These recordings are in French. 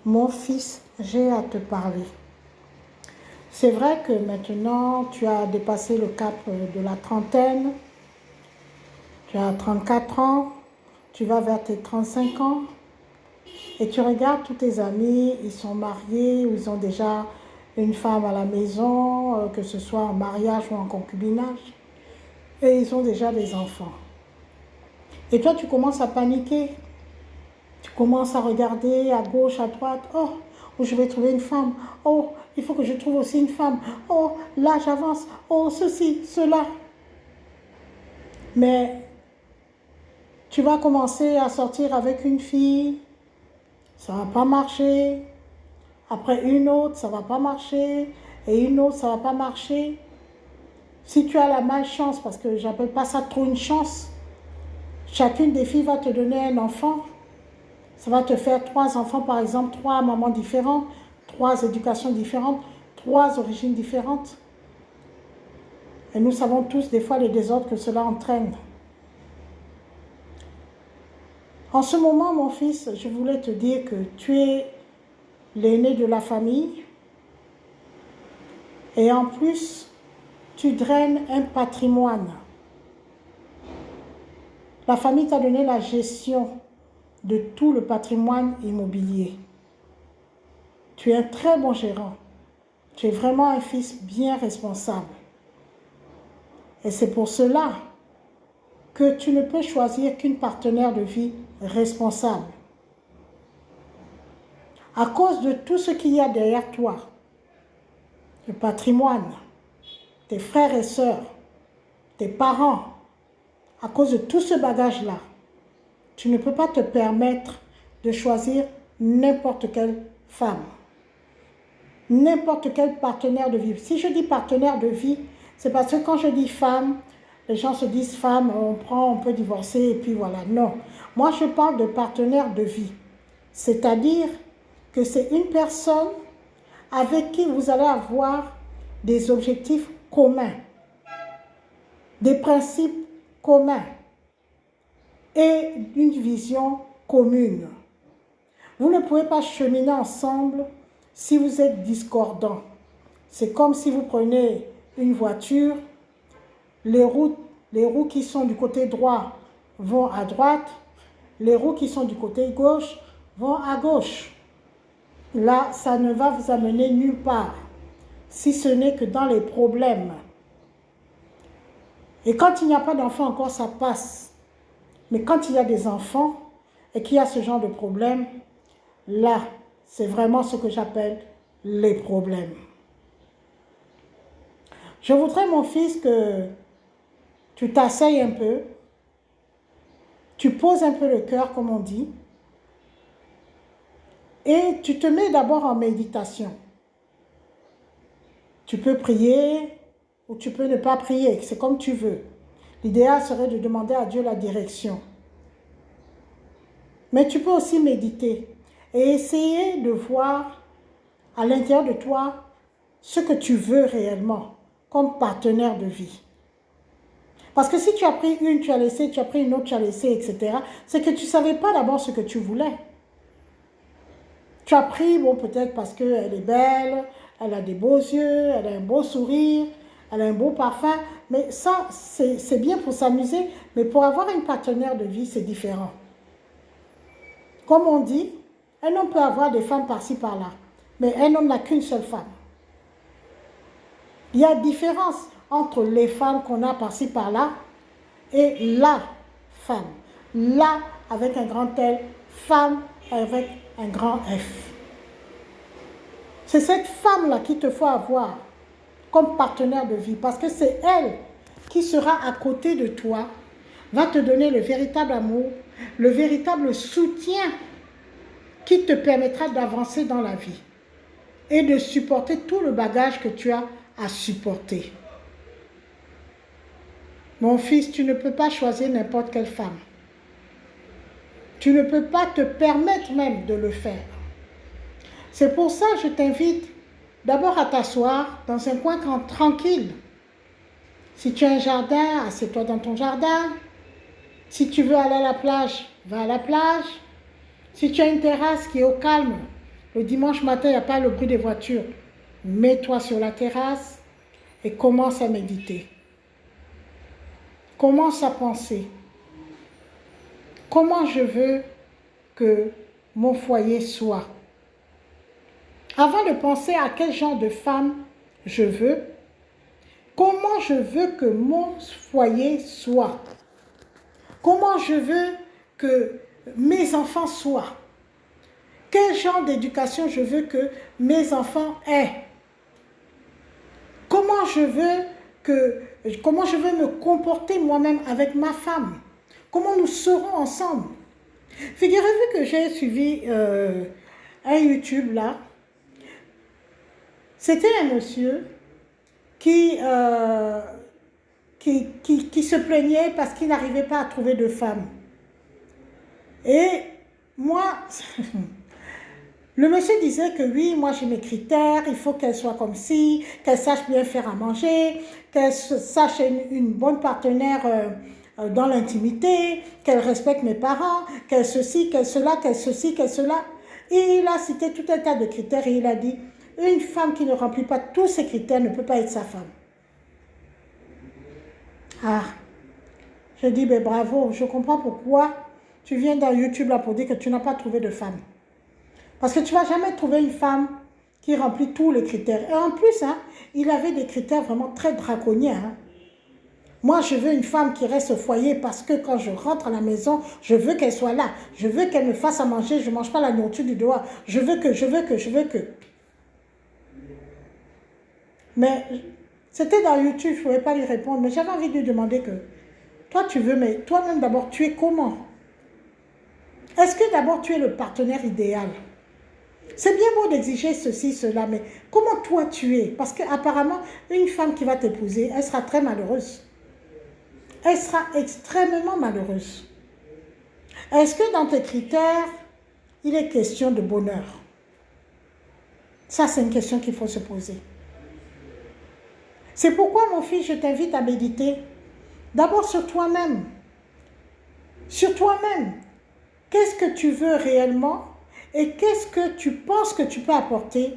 Mon fils, j'ai à te parler. C'est vrai que maintenant, tu as dépassé le cap de la trentaine, tu as 34 ans, tu vas vers tes 35 ans, et tu regardes tous tes amis, ils sont mariés, ou ils ont déjà une femme à la maison, que ce soit en mariage ou en concubinage, et ils ont déjà des enfants. Et toi, tu commences à paniquer. Tu commences à regarder à gauche, à droite. Oh, où je vais trouver une femme. Oh, il faut que je trouve aussi une femme. Oh, là, j'avance. Oh, ceci, cela. Mais tu vas commencer à sortir avec une fille. Ça ne va pas marcher. Après une autre, ça ne va pas marcher. Et une autre, ça ne va pas marcher. Si tu as la malchance, parce que je n'appelle pas ça trop une chance, chacune des filles va te donner un enfant. Ça va te faire 3 enfants, par exemple, 3 mamans différentes, 3 éducations différentes, 3 origines différentes. Et nous savons tous des fois les désordres que cela entraîne. En ce moment, mon fils, je voulais te dire que tu es l'aîné de la famille et en plus, tu draines un patrimoine. La famille t'a donné la gestion de tout le patrimoine immobilier. Tu es un très bon gérant. Tu es vraiment un fils bien responsable. Et c'est pour cela que tu ne peux choisir qu'une partenaire de vie responsable. À cause de tout ce qu'il y a derrière toi, le patrimoine, tes frères et sœurs, tes parents, à cause de tout ce bagage-là, tu ne peux pas te permettre de choisir n'importe quelle femme, n'importe quel partenaire de vie. Si je dis partenaire de vie, c'est parce que quand je dis femme, les gens se disent femme, on peut divorcer et puis voilà. Non, moi je parle de partenaire de vie. C'est-à-dire que c'est une personne avec qui vous allez avoir des objectifs communs, des principes communs et une vision commune. Vous ne pouvez pas cheminer ensemble si vous êtes discordants. C'est comme si vous prenez une voiture, les roues qui sont du côté droit vont à droite, les roues qui sont du côté gauche vont à gauche. Là, ça ne va vous amener nulle part, si ce n'est que dans les problèmes. Et quand il n'y a pas d'enfants encore, ça passe. Mais quand il y a des enfants et qu'il y a ce genre de problème, là, c'est vraiment ce que j'appelle les problèmes. Je voudrais, mon fils, que tu t'asseyes un peu, tu poses un peu le cœur, comme on dit, et tu te mets d'abord en méditation. Tu peux prier ou tu peux ne pas prier, c'est comme tu veux. L'idéal serait de demander à Dieu la direction. Mais tu peux aussi méditer et essayer de voir à l'intérieur de toi ce que tu veux réellement comme partenaire de vie. Parce que si tu as pris une, tu as laissé, tu as pris une autre, tu as laissé, etc., c'est que tu ne savais pas d'abord ce que tu voulais. Tu as pris, bon, peut-être parce qu'elle est belle, elle a des beaux yeux, elle a un beau sourire, elle a un beau parfum. Mais ça, c'est bien pour s'amuser. Mais pour avoir une partenaire de vie, c'est différent. Comme on dit, un homme peut avoir des femmes par-ci, par-là. Mais un homme n'a qu'une seule femme. Il y a différence entre les femmes qu'on a par-ci, par-là et la femme. La avec un grand L, femme avec un grand F. C'est cette femme-là qu'il te faut avoir comme partenaire de vie parce que c'est elle qui sera à côté de toi, va te donner le véritable amour, le véritable soutien qui te permettra d'avancer dans la vie et de supporter tout le bagage que tu as à supporter. Mon fils, tu ne peux pas choisir n'importe quelle femme. Tu ne peux pas te permettre même de le faire. C'est pour ça que je t'invite d'abord à t'asseoir dans un coin tranquille. Si tu as un jardin, assieds-toi dans ton jardin. Si tu veux aller à la plage, va à la plage. Si tu as une terrasse qui est au calme, le dimanche matin, il n'y a pas le bruit des voitures. Mets-toi sur la terrasse et commence à méditer. Commence à penser. Comment je veux que mon foyer soit? Avant de penser à quel genre de femme je veux, comment je veux que mon foyer soit? Comment je veux que mes enfants soient? Quel genre d'éducation je veux que mes enfants aient? Comment je veux me comporter moi-même avec ma femme? Comment nous serons ensemble? Figurez-vous que j'ai suivi un YouTube là. C'était un monsieur qui se plaignait parce qu'il n'arrivait pas à trouver de femme. Et moi, le monsieur disait que oui, moi j'ai mes critères, il faut qu'elle soit comme ci, qu'elle sache bien faire à manger, qu'elle sache être une bonne partenaire dans l'intimité, qu'elle respecte mes parents, qu'elle ceci, qu'elle cela, qu'elle ceci, qu'elle cela. Et il a cité tout un tas de critères et il a dit, une femme qui ne remplit pas tous ces critères ne peut pas être sa femme. Ah, je dis, ben bravo, je comprends pourquoi tu viens dans YouTube là pour dire que tu n'as pas trouvé de femme. Parce que tu ne vas jamais trouver une femme qui remplit tous les critères. Et en plus, hein, il avait des critères vraiment très draconiens. Hein. Moi, je veux une femme qui reste au foyer parce que quand je rentre à la maison, je veux qu'elle soit là. Je veux qu'elle me fasse à manger. Je ne mange pas la nourriture du doigt. Je veux que. Mais c'était dans YouTube, je ne pouvais pas lui répondre. Mais j'avais envie de lui demander que, toi tu veux, mais toi-même d'abord, tu es comment? Est-ce que d'abord tu es le partenaire idéal? C'est bien beau d'exiger ceci, cela, mais comment toi tu es? Parce qu'apparemment, une femme qui va t'épouser, elle sera très malheureuse. Elle sera extrêmement malheureuse. Est-ce que dans tes critères, il est question de bonheur? Ça, c'est une question qu'il faut se poser. C'est pourquoi, mon fils, je t'invite à méditer. D'abord sur toi-même. Sur toi-même. Qu'est-ce que tu veux réellement et qu'est-ce que tu penses que tu peux apporter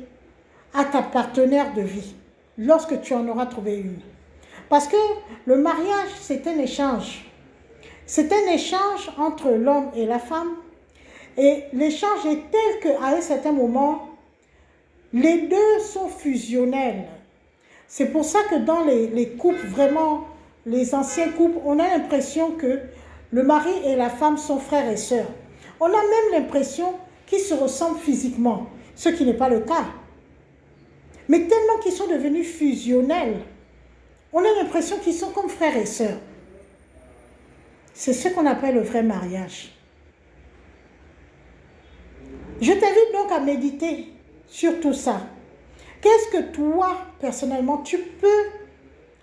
à ta partenaire de vie lorsque tu en auras trouvé une? Parce que le mariage, c'est un échange. C'est un échange entre l'homme et la femme. Et l'échange est tel qu'à un certain moment, les deux sont fusionnels. C'est pour ça que dans les couples, vraiment, les anciens couples, on a l'impression que le mari et la femme sont frères et sœurs. On a même l'impression qu'ils se ressemblent physiquement, ce qui n'est pas le cas. Mais tellement qu'ils sont devenus fusionnels, on a l'impression qu'ils sont comme frères et sœurs. C'est ce qu'on appelle le vrai mariage. Je t'invite donc à méditer sur tout ça. Qu'est-ce que toi, personnellement, tu peux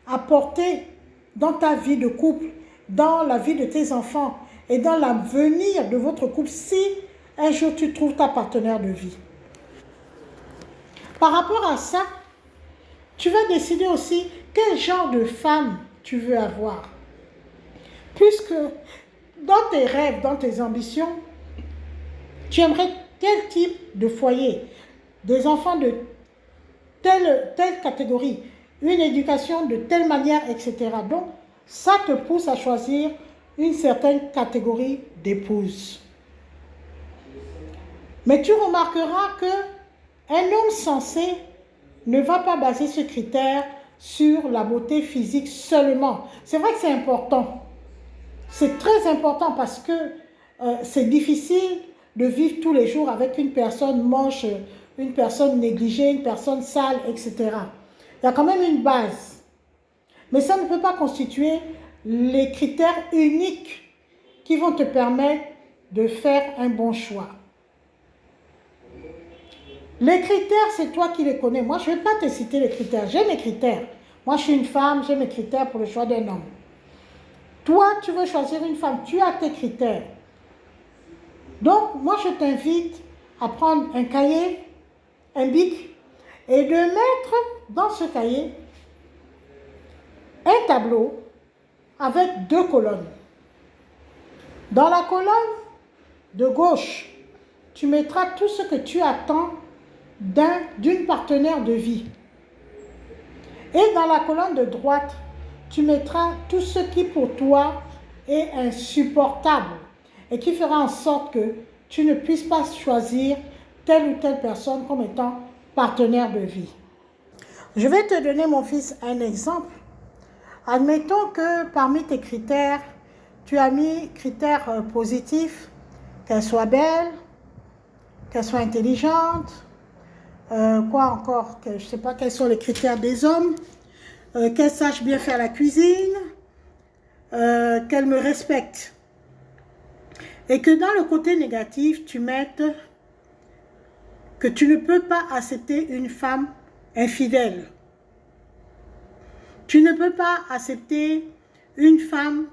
apporter dans ta vie de couple, dans la vie de tes enfants et dans l'avenir de votre couple si un jour tu trouves ta partenaire de vie? Par rapport à ça, tu vas décider aussi quel genre de femme tu veux avoir. Puisque dans tes rêves, dans tes ambitions, tu aimerais tel type de foyer, des enfants de telle catégorie, une éducation de telle manière, etc. Donc, ça te pousse à choisir une certaine catégorie d'épouse. Mais tu remarqueras qu'un homme sensé ne va pas baser ce critère sur la beauté physique seulement. C'est vrai que c'est important. C'est très important parce que c'est difficile de vivre tous les jours avec une personne moche, une personne négligée, une personne sale, etc. Il y a quand même une base. Mais ça ne peut pas constituer les critères uniques qui vont te permettre de faire un bon choix. Les critères, c'est toi qui les connais. Moi, je ne vais pas te citer les critères. J'ai mes critères. Moi, je suis une femme, j'ai mes critères pour le choix d'un homme. Toi, tu veux choisir une femme, tu as tes critères. Donc, moi, je t'invite à prendre un cahier, un bic, et de mettre dans ce cahier un tableau avec 2 colonnes. Dans la colonne de gauche, tu mettras tout ce que tu attends d'une partenaire de vie. Et dans la colonne de droite, tu mettras tout ce qui pour toi est insupportable et qui fera en sorte que tu ne puisses pas choisir telle ou telle personne comme étant partenaire de vie. Je vais te donner, mon fils, un exemple. Admettons que parmi tes critères, tu as mis critères positifs, qu'elle soit belle, qu'elle soit intelligente, quoi encore, je ne sais pas quels sont les critères des hommes, qu'elle sache bien faire la cuisine, qu'elle me respecte. Et que dans le côté négatif, tu mettes que tu ne peux pas accepter une femme infidèle. Tu ne peux pas accepter une femme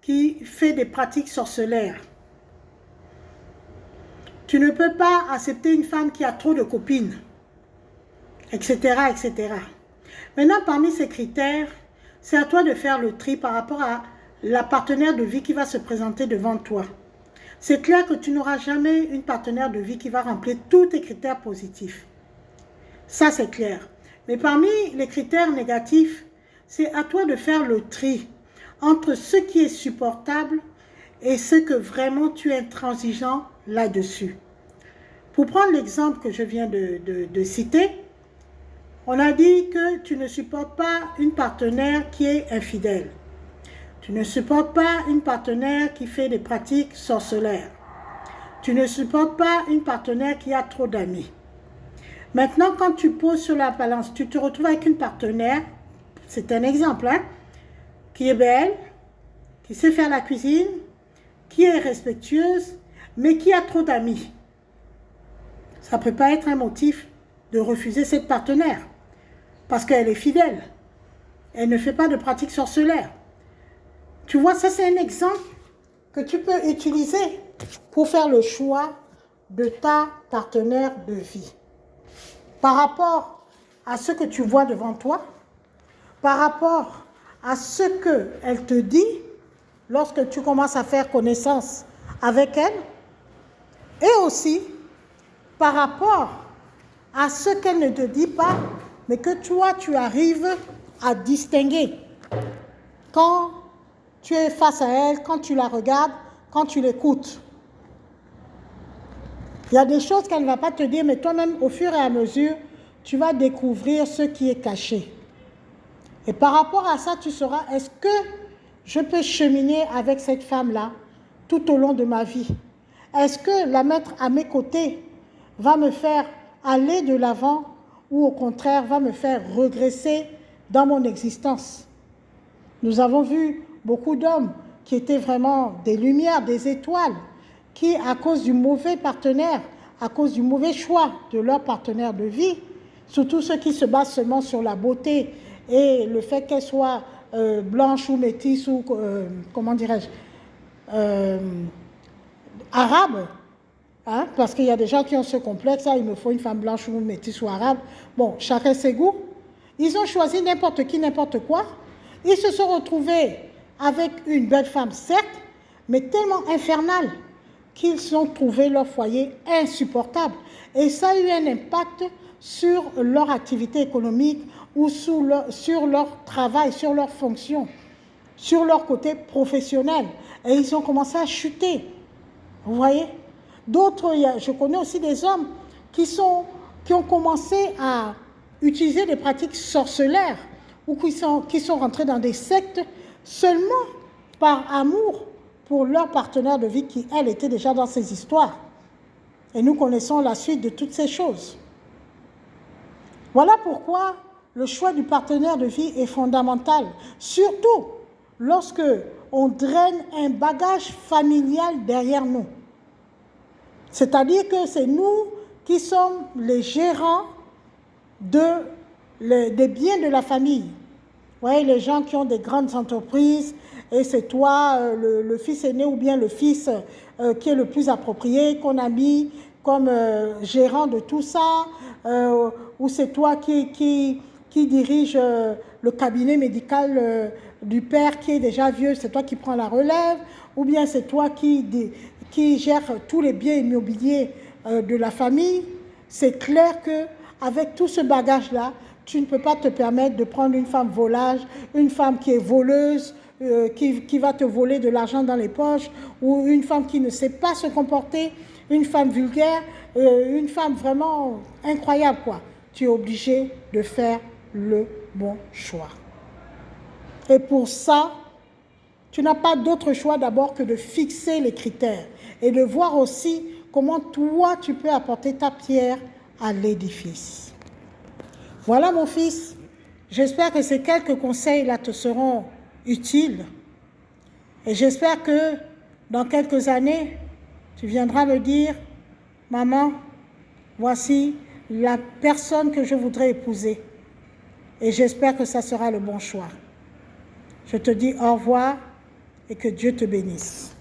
qui fait des pratiques sorcelaires. Tu ne peux pas accepter une femme qui a trop de copines, etc., etc. Maintenant, parmi ces critères, c'est à toi de faire le tri par rapport à la partenaire de vie qui va se présenter devant toi. C'est clair que tu n'auras jamais une partenaire de vie qui va remplir tous tes critères positifs. Ça, c'est clair. Mais parmi les critères négatifs, c'est à toi de faire le tri entre ce qui est supportable et ce que vraiment tu es intransigeant là-dessus. Pour prendre l'exemple que je viens de citer, on a dit que tu ne supportes pas une partenaire qui est infidèle. Tu ne supportes pas une partenaire qui fait des pratiques sorcelaires. Tu ne supportes pas une partenaire qui a trop d'amis. Maintenant, quand tu poses sur la balance, tu te retrouves avec une partenaire, c'est un exemple, hein, qui est belle, qui sait faire la cuisine, qui est respectueuse, mais qui a trop d'amis. Ça ne peut pas être un motif de refuser cette partenaire, parce qu'elle est fidèle. Elle ne fait pas de pratiques sorcelaires. Tu vois, ça c'est un exemple que tu peux utiliser pour faire le choix de ta partenaire de vie. Par rapport à ce que tu vois devant toi, par rapport à ce qu'elle te dit lorsque tu commences à faire connaissance avec elle, et aussi par rapport à ce qu'elle ne te dit pas, mais que toi, tu arrives à distinguer quand tu es face à elle, quand tu la regardes, quand tu l'écoutes. Il y a des choses qu'elle ne va pas te dire, mais toi-même, au fur et à mesure, tu vas découvrir ce qui est caché. Et par rapport à ça, tu sauras, est-ce que je peux cheminer avec cette femme-là tout au long de ma vie? Est-ce que la mettre à mes côtés va me faire aller de l'avant ou au contraire va me faire regresser dans mon existence? Nous avons vu beaucoup d'hommes qui étaient vraiment des lumières, des étoiles, qui, à cause du mauvais partenaire, à cause du mauvais choix de leur partenaire de vie, surtout ceux qui se basent seulement sur la beauté et le fait qu'elle soit blanche ou métisse ou, comment dirais-je, arabe, hein, parce qu'il y a des gens qui ont ce complexe, il me faut une femme blanche ou métisse ou arabe. Bon, chacun ses goûts. Ils ont choisi n'importe qui, n'importe quoi. Ils se sont retrouvés avec une belle femme, certes, mais tellement infernale qu'ils ont trouvé leur foyer insupportable. Et ça a eu un impact sur leur activité économique ou sur leur travail, sur leur fonction, sur leur côté professionnel. Et ils ont commencé à chuter. Vous voyez? D'autres, je connais aussi des hommes qui ont commencé à utiliser des pratiques sorcelaires ou qui sont rentrés dans des sectes seulement par amour pour leur partenaire de vie qui, elle, était déjà dans ces histoires. Et nous connaissons la suite de toutes ces choses. Voilà pourquoi le choix du partenaire de vie est fondamental, surtout lorsque on draine un bagage familial derrière nous. C'est-à-dire que c'est nous qui sommes les gérants des biens de la famille. Vous voyez, les gens qui ont des grandes entreprises, et c'est toi, le fils aîné ou bien le fils qui est le plus approprié, qu'on a mis comme gérant de tout ça, ou c'est toi qui dirige le cabinet médical du père qui est déjà vieux, c'est toi qui prends la relève, ou bien c'est toi qui gère tous les biens immobiliers de la famille, c'est clair qu'avec tout ce bagage-là, tu ne peux pas te permettre de prendre une femme volage, une femme qui est voleuse, qui va te voler de l'argent dans les poches, ou une femme qui ne sait pas se comporter, une femme vulgaire, une femme vraiment incroyable, quoi. Tu es obligé de faire le bon choix. Et pour ça, tu n'as pas d'autre choix d'abord que de fixer les critères et de voir aussi comment toi tu peux apporter ta pierre à l'édifice. Voilà mon fils, j'espère que ces quelques conseils-là te seront utiles et j'espère que dans quelques années, tu viendras me dire, maman, voici la personne que je voudrais épouser et j'espère que ça sera le bon choix. Je te dis au revoir et que Dieu te bénisse.